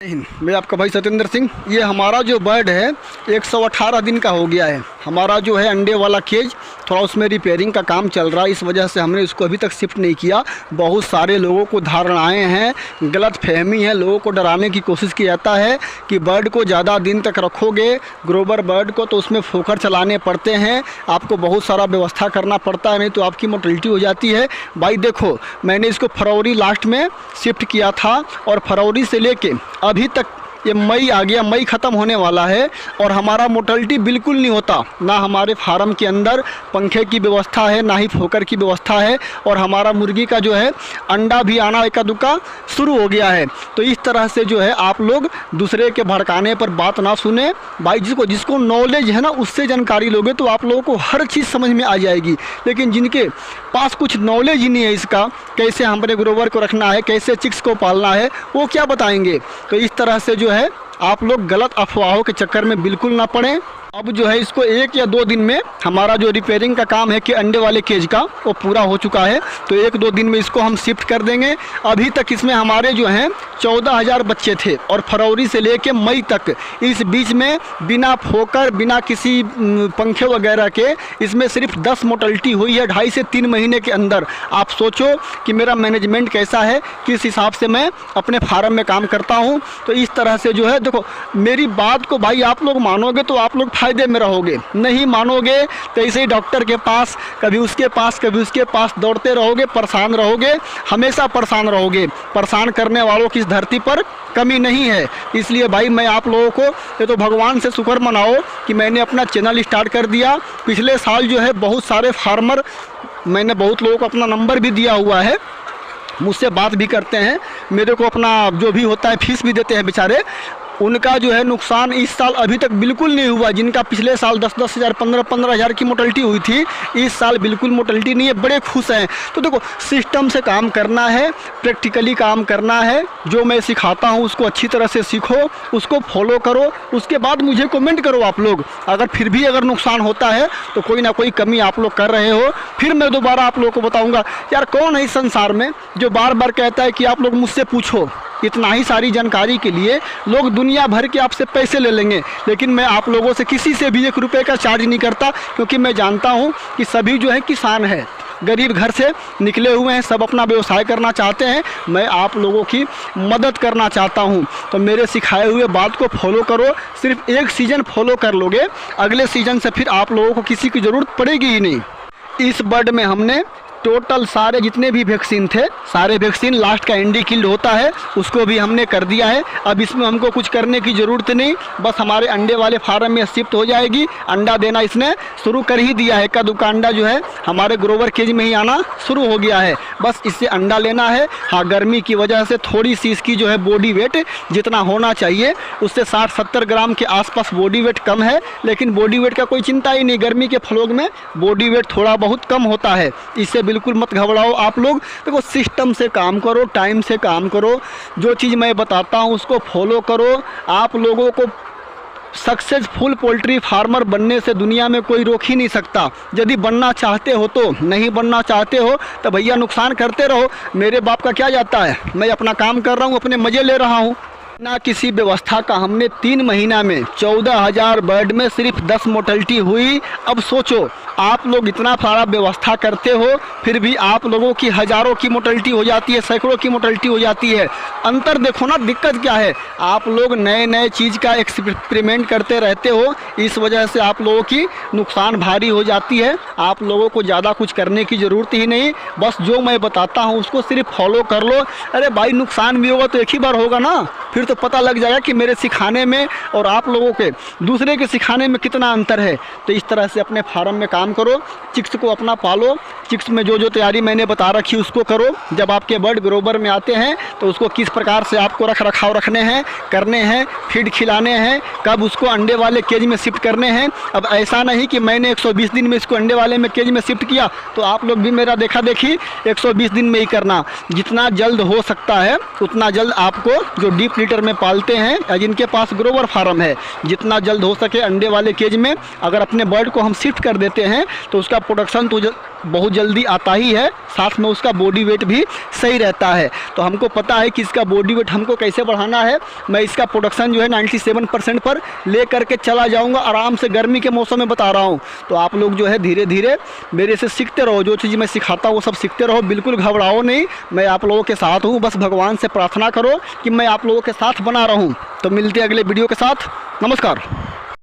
मैं आपका भाई सत्येंद्र सिंह। ये हमारा जो बर्ड है 118 दिन का हो गया है। हमारा जो है अंडे वाला केज थोड़ा उसमें रिपेयरिंग का काम चल रहा है, इस वजह से हमने इसको अभी तक शिफ्ट नहीं किया। बहुत सारे लोगों को धारणाएं हैं, गलत फहमी है, लोगों को डराने की कोशिश की जाता है कि बर्ड को ज़्यादा दिन तक रखोगे ग्रोवर बर्ड को तो उसमें फोकर चलाने पड़ते हैं, आपको बहुत सारा व्यवस्था करना पड़ता है, नहीं तो आपकी मोर्टेलिटी हो जाती है। भाई देखो, मैंने इसको फरवरी लास्ट में शिफ्ट किया था और फरवरी से लेके अभी तक ये मई आ गया, मई ख़त्म होने वाला है और हमारा मोर्टेलिटी बिल्कुल नहीं होता। ना हमारे फार्म के अंदर पंखे की व्यवस्था है, ना ही फोकर की व्यवस्था है और हमारा मुर्गी का जो है अंडा भी आना एका दुक्का शुरू हो गया है। तो इस तरह से जो है आप लोग दूसरे के भड़काने पर बात ना सुने। भाई जिसको नॉलेज है ना उससे जानकारी लोगे तो आप लोगों को हर चीज़ समझ में आ जाएगी। लेकिन जिनके पास कुछ नॉलेज ही नहीं है इसका, कैसे हमने ग्रोवर को रखना है, कैसे चिक्स को पालना है, वो क्या बताएंगे। तो इस तरह से जो है आप लोग गलत अफवाहों के चक्कर में बिल्कुल ना पड़ें। अब जो है इसको 1 या 2 दिन में हमारा जो रिपेयरिंग का काम है कि अंडे वाले केज का वो पूरा हो चुका है, तो 1-2 दिन में इसको हम शिफ्ट कर देंगे। अभी तक इसमें हमारे जो हैं 14,000 बच्चे थे और फरवरी से लेके मई तक इस बीच में बिना फोकर बिना किसी पंखे वगैरह के इसमें सिर्फ 10 मोर्टेलिटी हुई है 2.5 से 3 महीने के अंदर। आप सोचो कि मेरा मैनेजमेंट कैसा है, किस हिसाब से मैं अपने फार्म में काम करता हूँ। तो इस तरह से जो है देखो, मेरी बात को भाई आप लोग मानोगे तो आप लोग फायदे में रहोगे, नहीं मानोगे तो ऐसे ही डॉक्टर के पास कभी उसके पास कभी उसके पास दौड़ते रहोगे, परेशान रहोगे, हमेशा परेशान रहोगे। परेशान करने वालों की इस धरती पर कमी नहीं है। इसलिए भाई मैं आप लोगों को ये तो भगवान से शुक्र मनाओ कि मैंने अपना चैनल स्टार्ट कर दिया। पिछले साल जो है बहुत सारे फार्मर, मैंने बहुत लोगों को अपना नंबर भी दिया हुआ है, मुझसे बात भी करते हैं, मेरे को अपना जो भी होता है फीस भी देते हैं बेचारे। उनका जो है नुकसान इस साल अभी तक बिल्कुल नहीं हुआ। जिनका पिछले साल 10-10 हज़ार 15-15 हज़ार की मोर्टेलिटी हुई थी, इस साल बिल्कुल मोर्टेलिटी नहीं है, बड़े खुश हैं। तो देखो, सिस्टम से काम करना है, प्रैक्टिकली काम करना है। जो मैं सिखाता हूँ उसको अच्छी तरह से सीखो, उसको फॉलो करो, उसके बाद मुझे कमेंट करो आप लोग। अगर फिर भी अगर नुकसान होता है तो कोई ना कोई कमी आप लोग कर रहे हो, फिर मैं दोबारा आप लोगों को बताऊँगा। यार कौन है इस संसार में जो बार बार कहता है कि आप लोग मुझसे पूछो। इतना ही सारी जानकारी के लिए लोग दुनिया भर के आपसे पैसे ले लेंगे, लेकिन मैं आप लोगों से किसी से भी 1 रुपये का चार्ज नहीं करता, क्योंकि मैं जानता हूं कि सभी जो है किसान हैं, गरीब घर से निकले हुए हैं, सब अपना व्यवसाय करना चाहते हैं। मैं आप लोगों की मदद करना चाहता हूं, तो मेरे सिखाए हुए बात को फॉलो करो। सिर्फ 1 सीज़न फॉलो कर लोगे, अगले सीज़न से फिर आप लोगों को किसी की ज़रूरत पड़ेगी ही नहीं। इस बर्ड में हमने टोटल सारे जितने भी वैक्सीन थे, सारे वैक्सीन, लास्ट का एंडी किल्ड होता है उसको भी हमने कर दिया है। अब इसमें हमको कुछ करने की ज़रूरत नहीं, बस हमारे अंडे वाले फार्म में शिफ्ट हो जाएगी। अंडा देना इसने शुरू कर ही दिया है, का दुका अंडा जो है हमारे ग्रोवर केज में ही आना शुरू हो गया है। बस इससे अंडा लेना है। हाँ, गर्मी की वजह से थोड़ी सी इसकी जो है बॉडी वेट जितना होना चाहिए उससे 60-70 ग्राम के आसपास बॉडी वेट कम है, लेकिन बॉडी वेट का कोई चिंता ही नहीं। गर्मी के फ्लोग में बॉडी वेट थोड़ा बहुत कम होता है, इससे बिल्कुल मत घबराओ आप लोग। देखो, सिस्टम से काम करो, टाइम से काम करो, जो चीज़ मैं बताता हूँ उसको फॉलो करो। आप लोगों को सक्सेसफुल पोल्ट्री फार्मर बनने से दुनिया में कोई रोक ही नहीं सकता। यदि बनना चाहते हो तो, नहीं बनना चाहते हो तो भैया नुकसान करते रहो, मेरे बाप का क्या जाता है। मैं अपना काम कर रहा हूँ, अपने मज़े ले रहा हूँ। ना किसी व्यवस्था का हमने 3 महीना में 14,000 बर्ड में सिर्फ 10 मोर्टेलिटी हुई। अब सोचो, आप लोग इतना सारा व्यवस्था करते हो, फिर भी आप लोगों की हज़ारों की मोर्टेलिटी हो जाती है, सैकड़ों की मोर्टेलिटी हो जाती है। अंतर देखो ना, दिक्कत क्या है। आप लोग नए चीज़ का एक्सपेरिमेंट करते रहते हो, इस वजह से आप लोगों की नुकसान भारी हो जाती है। आप लोगों को ज़्यादा कुछ करने की ज़रूरत ही नहीं, बस जो मैं बताता हूँ उसको सिर्फ फॉलो कर लो। अरे भाई, नुकसान भी होगा तो एक ही बार होगा ना, फिर तो पता लग जाएगा कि मेरे सिखाने में और आप लोगों के दूसरे के सिखाने में कितना अंतर है। तो इस तरह से अपने फार्म में काम करो, चिक्स को अपना पालो। चिक्स में जो तैयारी मैंने बता रखी उसको करो। जब आपके बर्ड ग्रोवर में आते हैं तो उसको किस प्रकार से आपको रख रखाव रखने हैं, करने हैं, फीड खिलाने हैं, कब उसको अंडे वाले केज में शिफ्ट करने हैं। अब ऐसा नहीं कि मैंने 120 दिन में इसको अंडे वाले में केज में शिफ्ट किया तो आप लोग भी मेरा देखा देखी 120 दिन में ही करना। जितना जल्द हो सकता है उतना जल्द आपको, जो डीप लीटर में पालते हैं या जिनके पास ग्रोवर फार्म है, जितना जल्द हो सके अंडे वाले केज में अगर अपने बर्ड को हम शिफ्ट कर देते हैं तो उसका प्रोडक्शन तो बहुत जल्दी आता ही है, साथ में उसका बॉडी वेट भी सही रहता है। तो हमको पता है कि इसका बॉडी वेट हमको कैसे बढ़ाना है। मैं इसका प्रोडक्शन जो है 97% पर ले करके चला जाऊंगा, आराम से गर्मी के मौसम में बता रहा हूं। तो आप लोग जो है धीरे धीरे मेरे से सीखते रहो, जो चीज़ मैं सिखाता हूँ वो सब सीखते रहो, बिल्कुल घबराओ नहीं। मैं आप लोगों के साथ हूँ, बस भगवान से प्रार्थना करो कि मैं आप लोगों के साथ बना रहूँ। तो मिलते हैं अगले वीडियो के साथ, नमस्कार।